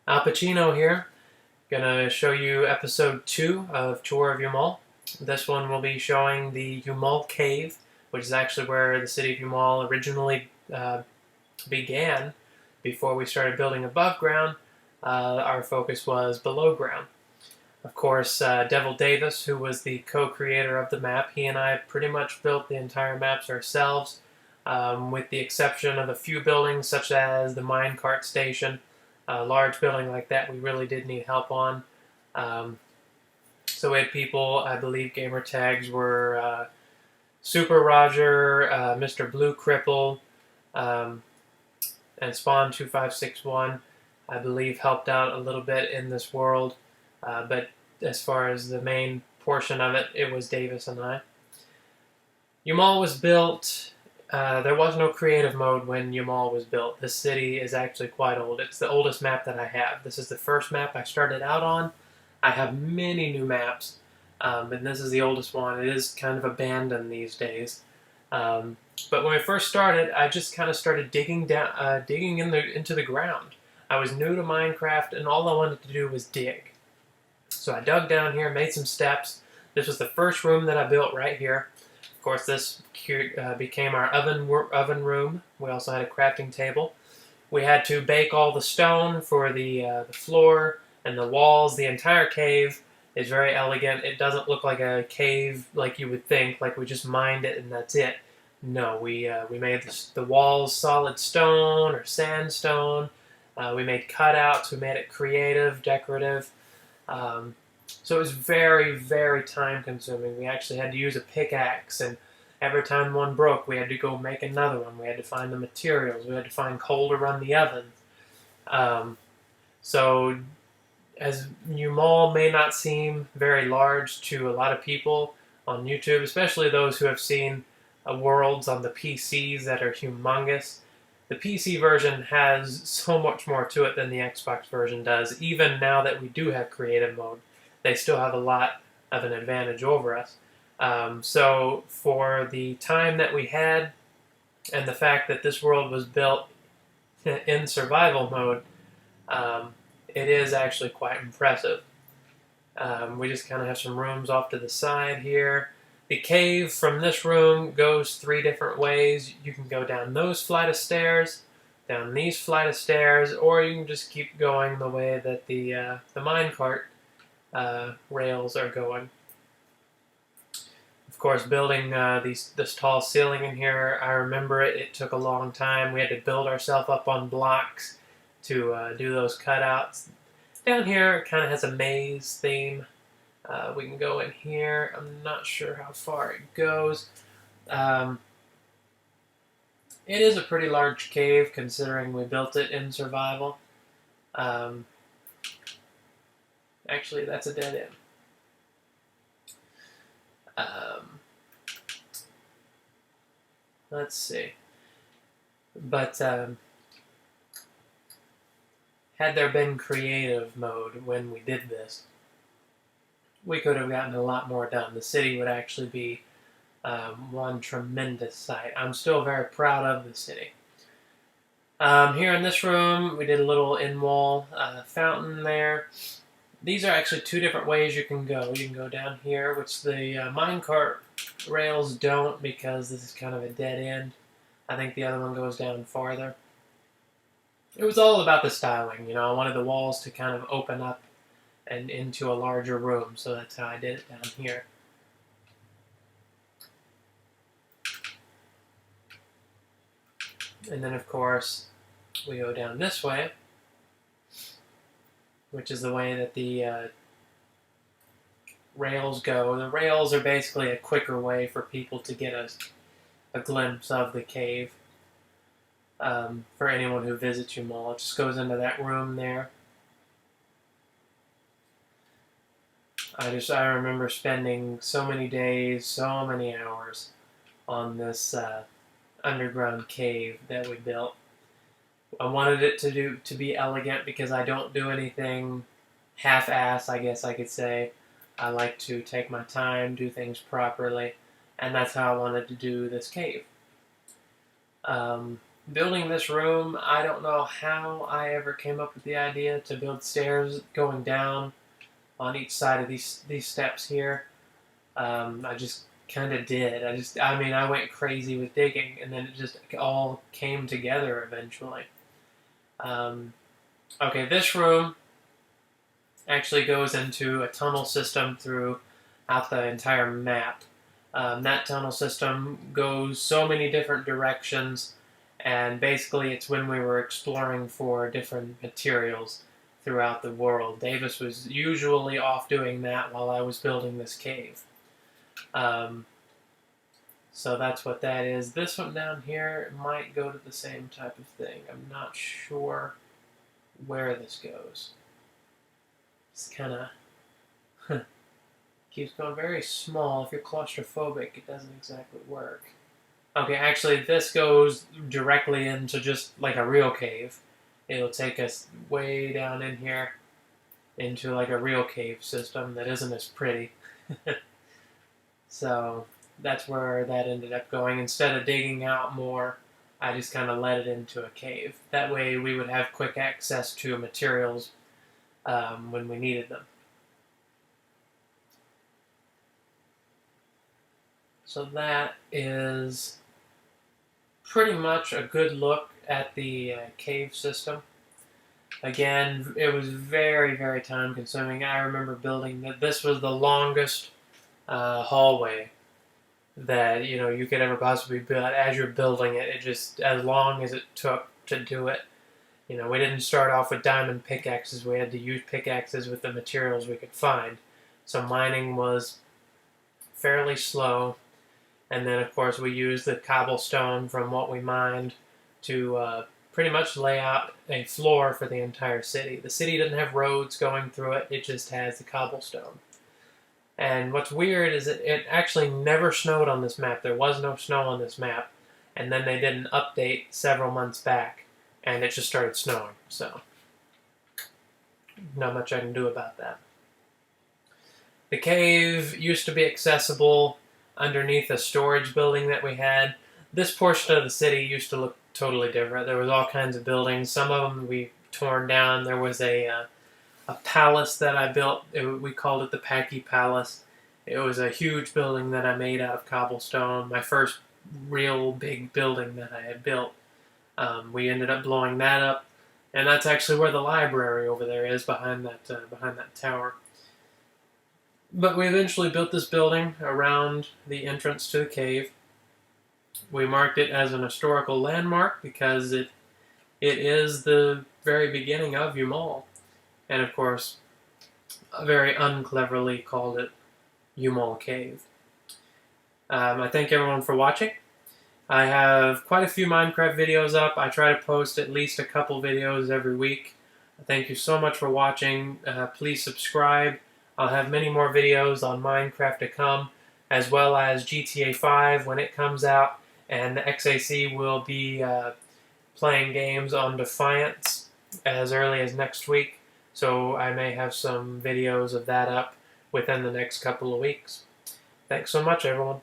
Picino here. Gonna show you episode 2 of Tour of Yuhmal. This one will be showing the Yuhmal Cave, which is actually where the city of Yuhmal originally began. Before we started building above ground, our focus was below ground. Of course, Devil Davis, who was the co-creator of the map, he and I pretty much built the entire maps ourselves, with the exception of a few buildings such as the minecart station. A large building like that we really did need help on. So we had people, I believe gamer tags were Super Roger, Mr. Blue Cripple, and Spawn2561, I believe helped out a little bit in this world. But as far as the main portion of it, it was Davis and I. Yuhmal was built. There was no creative mode when Yuhmal was built. This city is actually quite old. It's the oldest map that I have. This is the first map I started out on. I have many new maps, and this is the oldest one. It is kind of abandoned these days. But when I first started, I just kind of started digging down, into the ground. I was new to Minecraft, and all I wanted to do was dig. So I dug down here, made some steps. This was the first room that I built right here. Of course, this became our oven room. We also had a crafting table. We had to bake all the stone for the floor and the walls. The entire cave is very elegant. It doesn't look like a cave like you would think, like we just mined it and that's it. No, we made the walls solid stone or sandstone. We made cutouts. We made it creative, decorative. So it was very, very time consuming. We actually had to use a pickaxe, and every time one broke, we had to go make another one. We had to find the materials. We had to find coal to run the oven. So as Yuhmal may not seem very large to a lot of people on YouTube, especially those who have seen worlds on the PCs that are humongous, the PC version has so much more to it than the Xbox version does. Even now that we do have creative mode, they still have a lot of an advantage over us. So for the time that we had, and the fact that this world was built in survival mode, it is actually quite impressive. We just kind of have some rooms off to the side here. The cave from this room goes 3 different ways. You can go down those flight of stairs, down these flight of stairs, or you can just keep going the way that the minecart rails are going. Of course, building this tall ceiling in here, I remember it took a long time. We had to build ourselves up on blocks to do those cutouts. Down here, it kind of has a maze theme. We can go in here. I'm not sure how far it goes. It is a pretty large cave considering we built it in survival. Actually, that's a dead end. Let's see. But had there been creative mode when we did this, we could have gotten a lot more done. The city would actually be one tremendous sight. I'm still very proud of the city. Here in this room, we did a little in-wall fountain there. These are actually 2 different ways you can go. You can go down here, which the minecart rails don't, because this is kind of a dead end. I think the other one goes down farther. It was all about the styling, I wanted the walls to kind of open up and into a larger room, so that's how I did it down here. And then, of course, we go down this way, which is the way that the rails go. The rails are basically a quicker way for people to get a glimpse of the cave. For anyone who visits Yuhmal, it just goes into that room there. I remember spending so many days, so many hours on this underground cave that we built. I wanted it to be elegant because I don't do anything half-ass, I guess I could say. I like to take my time, do things properly, and that's how I wanted to do this cave. building this room, I don't know how I ever came up with the idea to build stairs going down on each side of these steps here. I just kind of did. I mean, I went crazy with digging, and then it just all came together eventually. Okay, this room actually goes into a tunnel system throughout the entire map. That tunnel system goes so many different directions, and basically it's when we were exploring for different materials throughout the world. Davis was usually off doing that while I was building this cave. So that's what that is. This one down here might go to the same type of thing. I'm not sure where this goes. It's kind of keeps going very small. If you're claustrophobic, it doesn't exactly work. Okay, actually, this goes directly into just like a real cave. It'll take us way down in here into like a real cave system that isn't as pretty. So that's where that ended up going. Instead of digging out more, I just kind of let it into a cave. That way we would have quick access to materials when we needed them. So that is pretty much a good look at the cave system. Again, it was very, very time consuming. I remember building that. This was the longest hallway that you could ever possibly build. As you're building it, it just as long as it took to do it. We didn't start off with diamond pickaxes. We had to use pickaxes with the materials we could find. So mining was fairly slow. And then, of course, we used the cobblestone from what we mined to pretty much lay out a floor for the entire city. The city doesn't have roads going through it. It just has the cobblestone. And what's weird is it actually never snowed on this map. There was no snow on this map. And then they did an update several months back, and it just started snowing. So, not much I can do about that. The cave used to be accessible underneath a storage building that we had. This portion of the city used to look totally different. There was all kinds of buildings. Some of them we torn down. There was a palace that I built. We called it the Packy Palace. It was a huge building that I made out of cobblestone. My first real big building that I had built. We ended up blowing that up, and that's actually where the library over there is, behind that tower. But we eventually built this building around the entrance to the cave. We marked it as an historical landmark because it is the very beginning of Yuhmal. And of course, very uncleverly called it Yuhmal Cave. I thank everyone for watching. I have quite a few Minecraft videos up. I try to post at least a couple videos every week. Thank you so much for watching. Please subscribe. I'll have many more videos on Minecraft to come, as well as GTA 5 when it comes out, and the XaC will be playing games on Defiance as early as next week, so I may have some videos of that up within the next couple of weeks. Thanks so much, everyone.